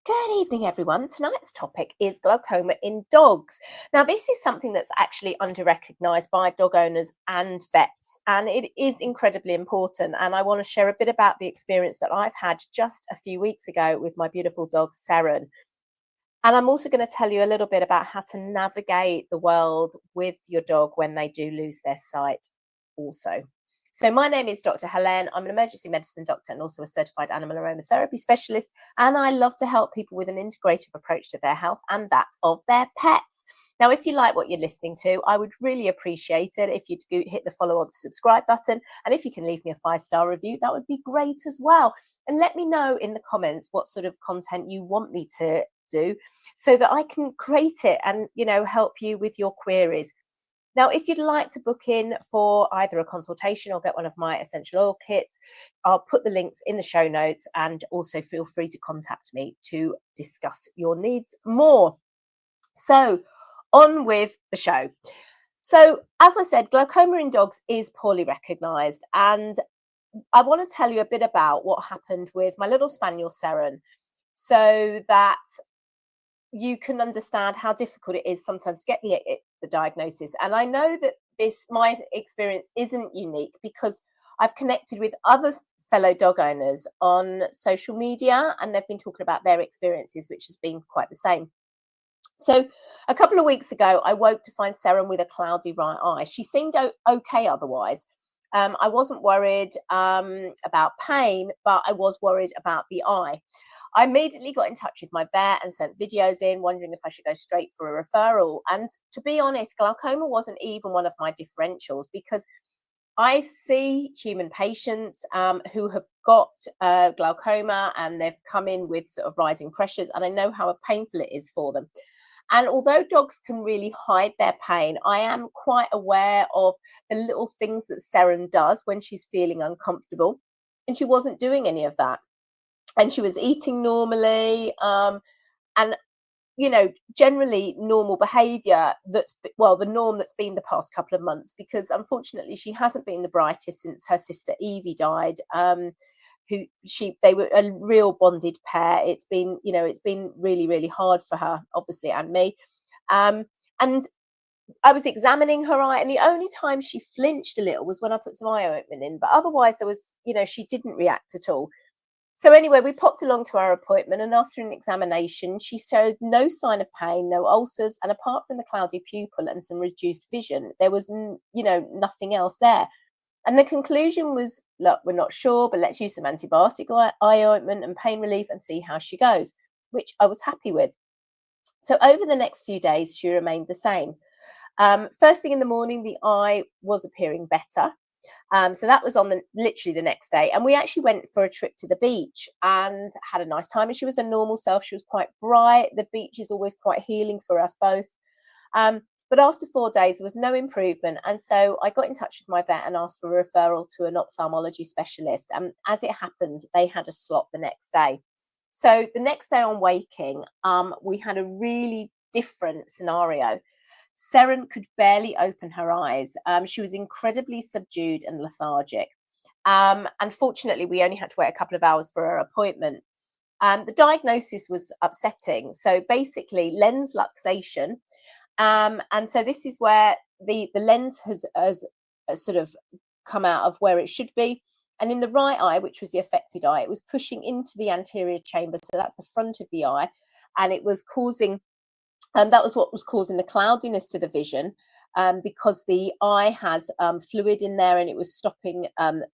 Good evening, everyone. Tonight's topic is glaucoma in dogs. Now, this is something that's actually under-recognised by dog owners and vets, and it is incredibly important. And I want to share a bit about the experience that I've had just a few weeks ago with my beautiful dog, Seren. And I'm also going to tell you a little bit about how to navigate the world with your dog when they do lose their sight also. So my name is Dr. Helene. I'm an emergency medicine doctor and also a certified animal aromatherapy specialist. And I love to help people with an integrative approach to their health and that of their pets. Now, if you like what you're listening to, I would really appreciate it if you'd hit the follow or the subscribe button. And if you can leave me a 5-star review, that would be great as well. And let me know in the comments what sort of content you want me to do so that I can create it and, help you with your queries. Now, if you'd like to book in for either a consultation or get one of my essential oil kits, I'll put the links in the show notes, and also feel free to contact me to discuss your needs more. So on with the show. So as I said, glaucoma in dogs is poorly recognised, and I want to tell you a bit about what happened with my little spaniel Seren, so that you can understand how difficult it is sometimes to get the diagnosis. And I know that my experience isn't unique, because I've connected with other fellow dog owners on social media, and they've been talking about their experiences, which has been quite the same. So a couple of weeks ago, I woke to find Seren with a cloudy right eye. She seemed okay otherwise. I wasn't worried about pain, but I was worried about the eye. I immediately got in touch with my vet and sent videos in, wondering if I should go straight for a referral. And to be honest, glaucoma wasn't even one of my differentials, because I see human patients who have got glaucoma, and they've come in with sort of rising pressures, and I know how painful it is for them. And although dogs can really hide their pain, I am quite aware of the little things that Seren does when she's feeling uncomfortable. And she wasn't doing any of that. And she was eating normally, and generally normal behavior. The norm that's been the past couple of months, because unfortunately she hasn't been the brightest since her sister Evie died. They were a real bonded pair. It's been really, really hard for her, obviously, and me. And I was examining her eye, and the only time she flinched a little was when I put some eye ointment in, but otherwise there was, she didn't react at all. So anyway, we popped along to our appointment, and after an examination, she showed no sign of pain, no ulcers, and apart from the cloudy pupil and some reduced vision, there was, nothing else there. And the conclusion was, look, we're not sure, but let's use some antibiotic eye ointment and pain relief and see how she goes, which I was happy with. So over the next few days, she remained the same. First thing in the morning, the eye was appearing better. So that was on literally the next day, and we actually went for a trip to the beach and had a nice time. And she was her normal self. She was quite bright. The beach is always quite healing for us both. But after 4 days, there was no improvement, and so I got in touch with my vet and asked for a referral to an ophthalmology specialist. And as it happened, they had a slot the next day. So the next day on waking, we had a really different scenario. Seren could barely open her eyes. She was incredibly subdued and lethargic. Unfortunately, we only had to wait a couple of hours for her appointment. The diagnosis was upsetting. So basically, lens luxation. And so this is where the lens has sort of come out of where it should be. And in the right eye, which was the affected eye, it was pushing into the anterior chamber. So that's the front of the eye. And it was causing... that was what was causing the cloudiness to the vision, because the eye has fluid in there, and it was stopping,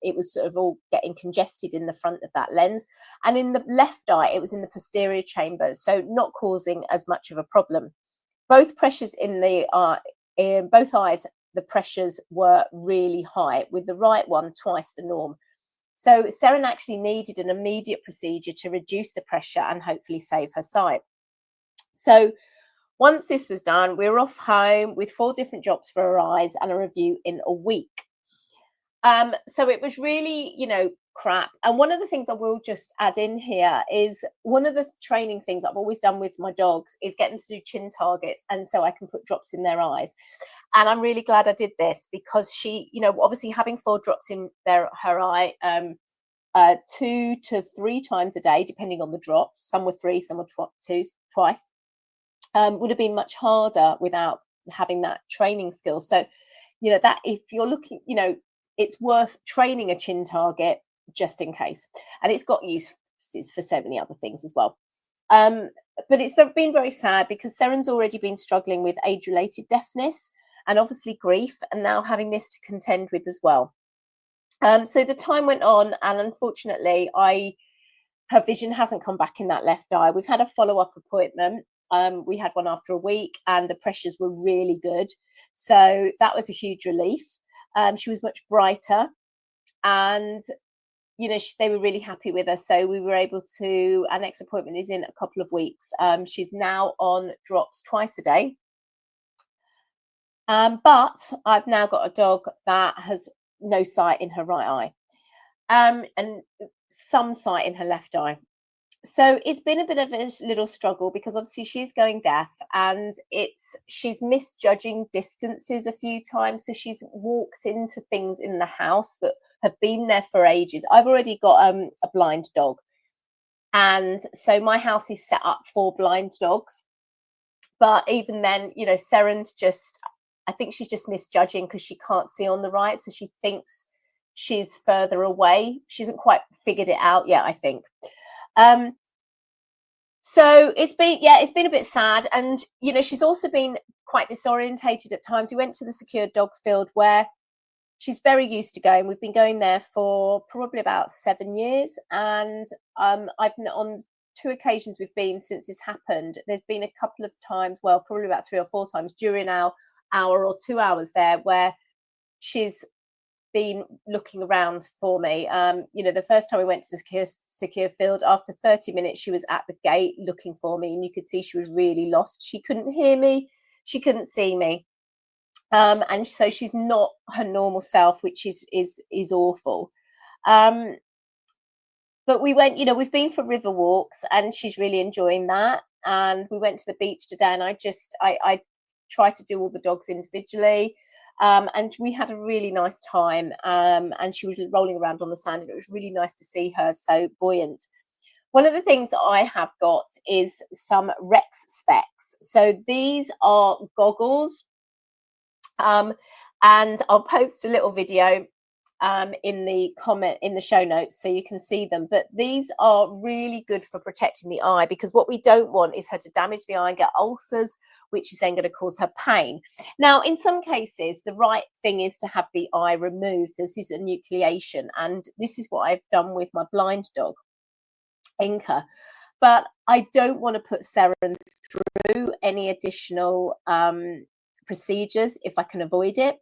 it was sort of all getting congested in the front of that lens. And in the left eye, it was in the posterior chamber, so not causing as much of a problem. Both pressures in both eyes, the pressures were really high, with the right one twice the norm. So Seren actually needed an immediate procedure to reduce the pressure and hopefully save her sight. So once this was done, we were off home with 4 different drops for her eyes and a review in a week. So it was really, crap. And one of the things I will just add in here is, one of the training things I've always done with my dogs is get them to do chin targets, and so I can put drops in their eyes. And I'm really glad I did this, because she, obviously having 4 drops in her eye 2 to 3 times a day, depending on the drops. Some were 3, some were twice. Would have been much harder without having that training skill. So, that if you're looking, it's worth training a chin target just in case. And it's got uses for so many other things as well. But it's been very sad because Seren's already been struggling with age-related deafness and obviously grief, and now having this to contend with as well. So the time went on, and unfortunately, her vision hasn't come back in that left eye. We've had a follow-up appointment. We had one after a week, and the pressures were really good. So that was a huge relief. She was much brighter, and they were really happy with her. So we were able to. Our next appointment is in a couple of weeks. She's now on drops twice a day. But I've now got a dog that has no sight in her right eye, and some sight in her left eye. So it's been a bit of a little struggle because obviously she's going deaf, and she's misjudging distances a few times. So she's walked into things in the house that have been there for ages. I've already got a blind dog, and so my house is set up for blind dogs. But even then, Seren's I think she's just misjudging because she can't see on the right, so she thinks she's further away. She hasn't quite figured it out yet, I think. So it's been a bit sad, and she's also been quite disorientated at times. We went to the secure dog field where she's very used to going. We've been going there for probably about 7 years, and I've on 2 occasions we've been since this happened. There's been a couple of times, well, probably about 3 or 4 times during our hour or 2 hours there where she's been looking around for me. The first time we went to the secure field, after 30 minutes she was at the gate looking for me, and you could see she was really lost. She couldn't hear me, she couldn't see me, and so she's not her normal self, which is awful. But we went, we've been for river walks, and she's really enjoying that. And we went to the beach today, and I try to do all the dogs individually, and we had a really nice time, and she was rolling around on the sand, and it was really nice to see her so buoyant. One of the things that I have got is some Rex specs. So these are goggles, and I'll post a little video in the show notes so you can see them. But these are really good for protecting the eye, because what we don't want is her to damage the eye and get ulcers, which is then going to cause her pain. Now, in some cases, the right thing is to have the eye removed. This is a nucleation, and this is what I've done with my blind dog, Inca. But I don't want to put Seren through any additional procedures if I can avoid it.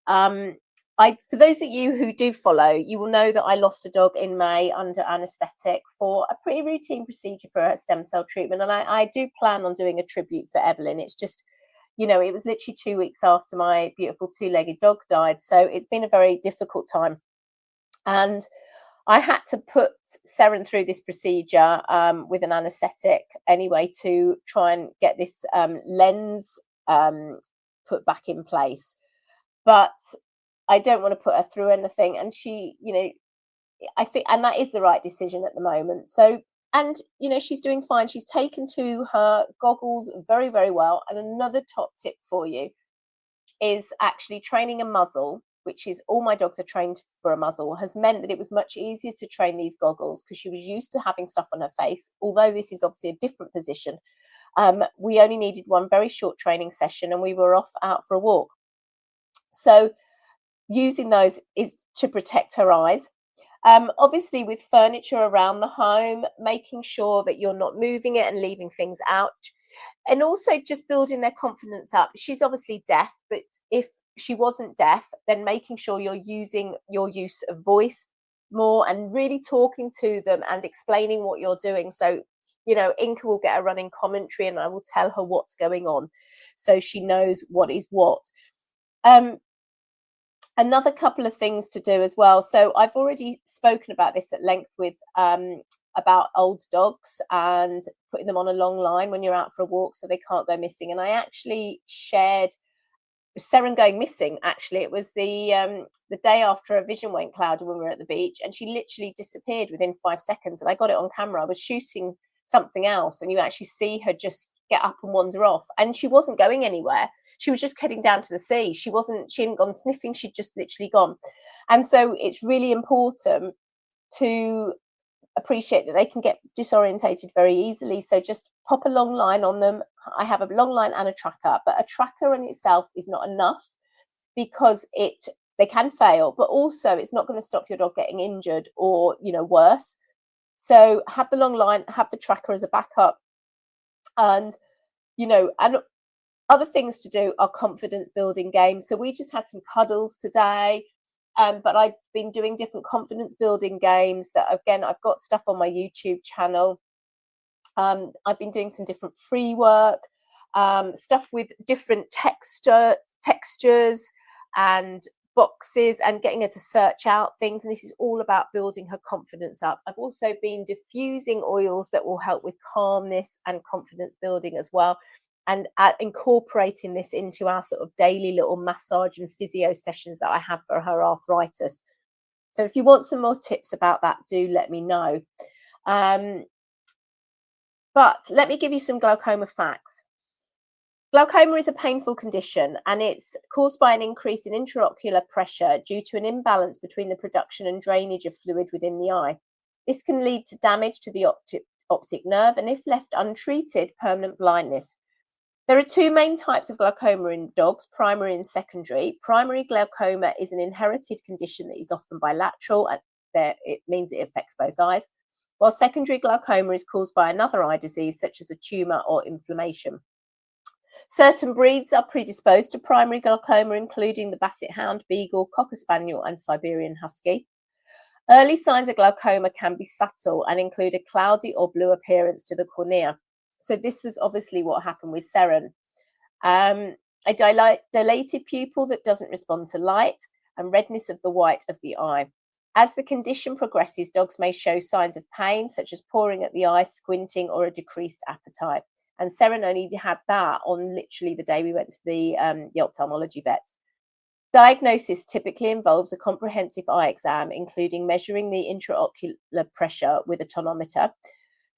For those of you who do follow, you will know that I lost a dog in May under anaesthetic for a pretty routine procedure for a stem cell treatment. And I do plan on doing a tribute for Evelyn. It's just, it was literally 2 weeks after my beautiful 2-legged dog died. So it's been a very difficult time. And I had to put Seren through this procedure with an anaesthetic anyway to try and get this lens put back in place. But I don't want to put her through anything. And she, I think, and that is the right decision at the moment. So, and, she's doing fine. She's taken to her goggles very, very well. And another top tip for you is actually training a muzzle, which is all my dogs are trained for a muzzle, has meant that it was much easier to train these goggles because she was used to having stuff on her face. Although this is obviously a different position, we only needed one very short training session and we were off out for a walk. So using those is to protect her eyes. Obviously with furniture around the home, making sure that you're not moving it and leaving things out, and also just building their confidence up. She's obviously deaf, but if she wasn't deaf, then making sure you're using your use of voice more and really talking to them and explaining what you're doing. So, Inca will get a running commentary and I will tell her what's going on so she knows what is what. Another couple of things to do as well. So I've already spoken about this at length with about old dogs and putting them on a long line when you're out for a walk so they can't go missing. And I actually shared Seren going missing. Actually, it was the day after her vision went cloudy when we were at the beach, and she literally disappeared within 5 seconds. And I got it on camera. I was shooting something else, and you actually see her just get up and wander off. And she wasn't going anywhere. She was just heading down to the sea. She hadn't gone sniffing. She'd just literally gone. And so it's really important to appreciate that they can get disorientated very easily. So just pop a long line on them. I have a long line and a tracker, but a tracker in itself is not enough, because they can fail, but also it's not going to stop your dog getting injured or, worse. So have the long line, have the tracker as a backup. And, and other things to do are confidence building games. So we just had some cuddles today. But I've been doing different confidence building games that, again, I've got stuff on my YouTube channel. I've been doing some different free work, stuff with different textures and boxes, and getting her to search out things. And this is all about building her confidence up. I've also been diffusing oils that will help with calmness and confidence building as well, and incorporating this into our sort of daily little massage and physio sessions that I have for her arthritis. So if you want some more tips about that, do let me know. But let me give you some glaucoma facts. Glaucoma is a painful condition, and it's caused by an increase in intraocular pressure due to an imbalance between the production and drainage of fluid within the eye. This can lead to damage to the optic nerve, and if left untreated, permanent blindness. There are two main types of glaucoma in dogs, primary and secondary. Primary glaucoma is an inherited condition that is often bilateral, and it means it affects both eyes, while secondary glaucoma is caused by another eye disease, such as a tumour or inflammation. Certain breeds are predisposed to primary glaucoma, including the Basset Hound, Beagle, Cocker Spaniel, and Siberian Husky. Early signs of glaucoma can be subtle and include a cloudy or blue appearance to the cornea. So this was obviously what happened with Seren. A dilated pupil that doesn't respond to light, and redness of the white of the eye. As the condition progresses, dogs may show signs of pain, such as pouring at the eye, squinting, or a decreased appetite. And Seren only had that on literally the day we went to the ophthalmology vet. Diagnosis typically involves a comprehensive eye exam, including measuring the intraocular pressure with a tonometer.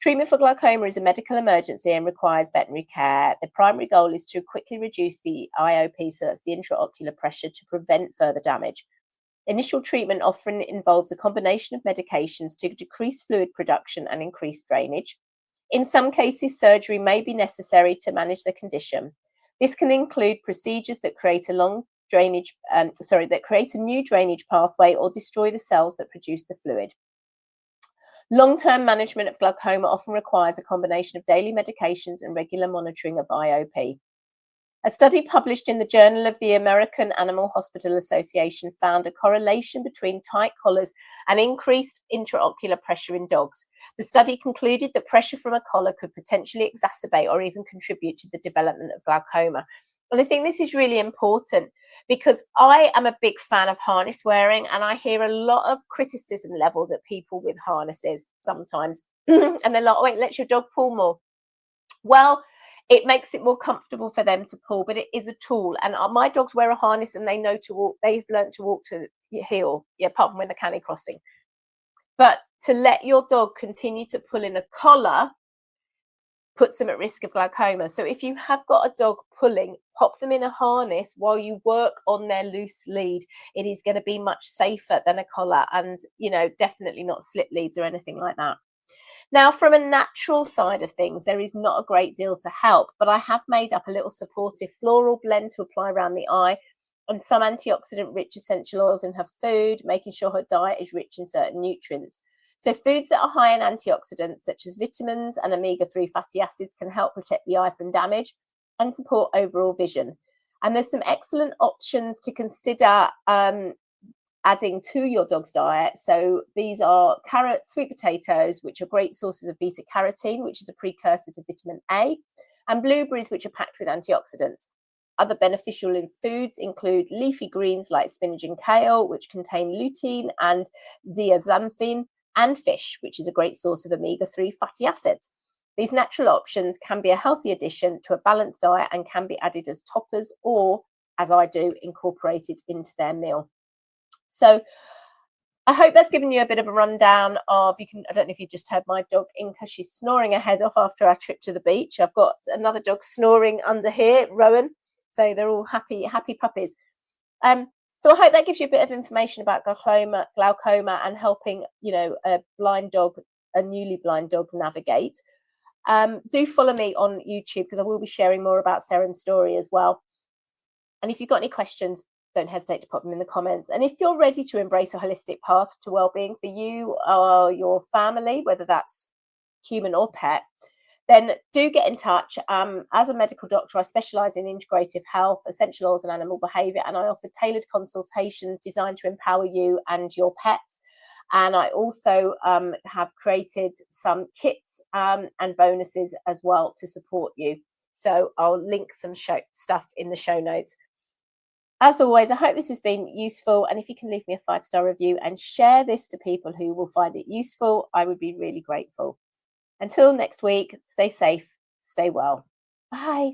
Treatment for glaucoma is a medical emergency and requires veterinary care. The primary goal is to quickly reduce the IOP, so that's the intraocular pressure, to prevent further damage. Initial treatment often involves a combination of medications to decrease fluid production and increase drainage. In some cases, surgery may be necessary to manage the condition. This can include procedures that create a new drainage pathway or destroy the cells that produce the fluid. Long-term management of glaucoma often requires a combination of daily medications and regular monitoring of IOP. A study published in the Journal of the American Animal Hospital Association found a correlation between tight collars and increased intraocular pressure in dogs. The study concluded that pressure from a collar could potentially exacerbate or even contribute to the development of glaucoma. And I think this is really important, because I am a big fan of harness wearing, and I hear a lot of criticism leveled at people with harnesses sometimes. And they're like, wait, let your dog pull more. Well, it makes it more comfortable for them to pull, but it is a tool. And my dogs wear a harness, and they know to walk. They've learned to walk to heel, apart from when they're canny crossing. But to let your dog continue to pull in a collar puts them at risk of glaucoma. So if you have got a dog pulling, pop them in a harness while you work on their loose lead. It is going to be much safer than a collar, and definitely not slip leads or anything like that. Now, from a natural side of things, there is not a great deal to help, but I have made up a little supportive floral blend to apply around the eye, and some antioxidant-rich essential oils in her food, making sure her diet is rich in certain nutrients. So foods that are high in antioxidants, such as vitamins and omega-3 fatty acids, can help protect the eye from damage and support overall vision. And there's some excellent options to consider adding to your dog's diet. So these are carrots, sweet potatoes, which are great sources of beta carotene, which is a precursor to vitamin A, and blueberries, which are packed with antioxidants. Other beneficial in foods include leafy greens like spinach and kale, which contain lutein and zeaxanthin, and fish, which is a great source of omega-3 fatty acids. These natural options can be a healthy addition to a balanced diet and can be added as toppers or as I do, incorporated into their meal. So I hope that's given you a bit of a rundown of, I don't know if you just heard my dog Inca, she's snoring her head off after our trip to the beach. I've got another dog snoring under here, Rowan. So they're all happy puppies. So I hope that gives you a bit of information about glaucoma and helping, a newly blind dog navigate. Do follow me on YouTube, because I will be sharing more about Seren's story as well. And if you've got any questions, don't hesitate to put them in the comments. And if you're ready to embrace a holistic path to well-being for you or your family, whether that's human or pet, then do get in touch. As a medical doctor, I specialise in integrative health, essential oils and animal behaviour, and I offer tailored consultations designed to empower you and your pets. And I also have created some kits and bonuses as well to support you. So I'll link some stuff in the show notes. As always, I hope this has been useful. And if you can leave me a 5-star review and share this to people who will find it useful, I would be really grateful. Until next week, stay safe, stay well. Bye.